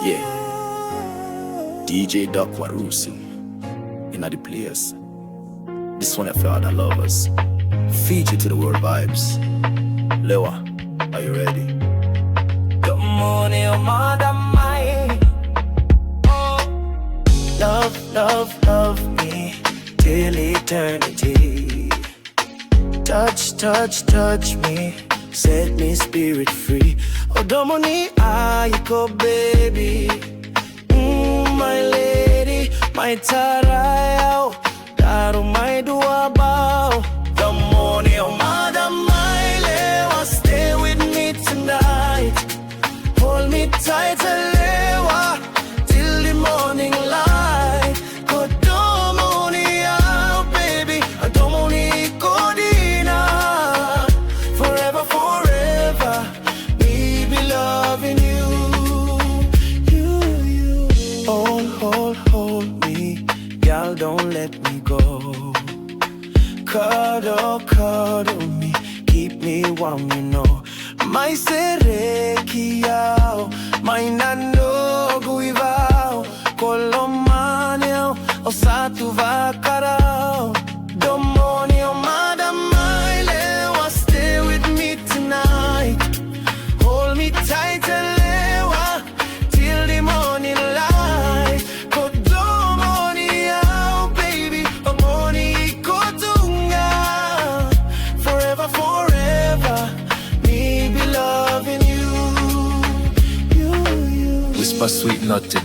Yeah, DJ Doc Warusi in the place. This one for all the lovers. Fiji to the world vibes. Lewa, are you ready? Good morning, oh mother mine. Oh, love, love, love me till eternity. Touch, touch, touch me, set me spirit free. Oh, domoni aiko baby, my lady, my tarayao, daru my duabao. The morning, oh mother, my lewa, stay with me tonight. Hold me tight, lewa, till the morning light. Kodomoni out, baby, domoni kodina. Forever, forever, me be loving you. Hold me, girl, don't let me go. Cuddle me, keep me warm, you know. My sereki yao, my nano guivao, colomania, osatu vacarao. Domoni, oh madam, my lewa, stay with me tonight. Hold me tight, lewa, till the morning light. Kodomoni out, baby, omoni kotunga. Forever, forever, me be loving you. Whisper sweet nothing,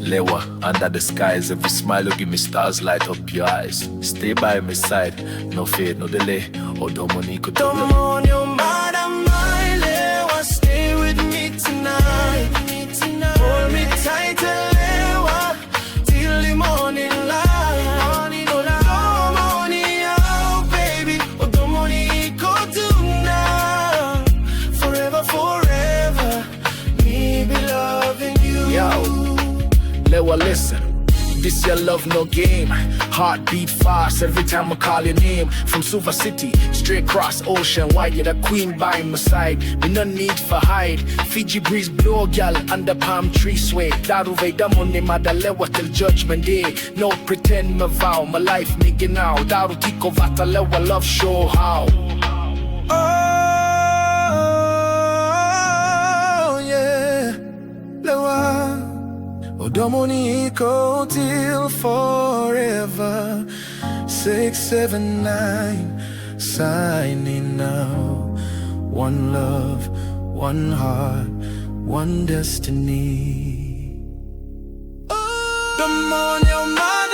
lewa, under the skies. Every smile will give me stars, light up your eyes. Stay by my side, no fear, no delay. Oh, domoni kotunga. Domoni, oh madam, my lewa, stay with me tonight. Hold me tight, lewa, till the morning light. Oh, domoni out, baby, oh, domoni kotuna. Forever, forever, me be loving you. Yo, lewa, listen. This your love, no game. Heartbeat fast every time I call your name. From Suva City, straight across ocean wide. You're the queen by my side. Me no need for hide. Fiji breeze blow, gal, under palm tree sway. Daru veda money, madalewa till judgment day. No pretend me vow, my life nigga now. Daru tiko vata lewa love show how. Oh, yeah, lewa. Domoni go till forever. 679 signing now. One love, one heart, one destiny. Domoni, oh my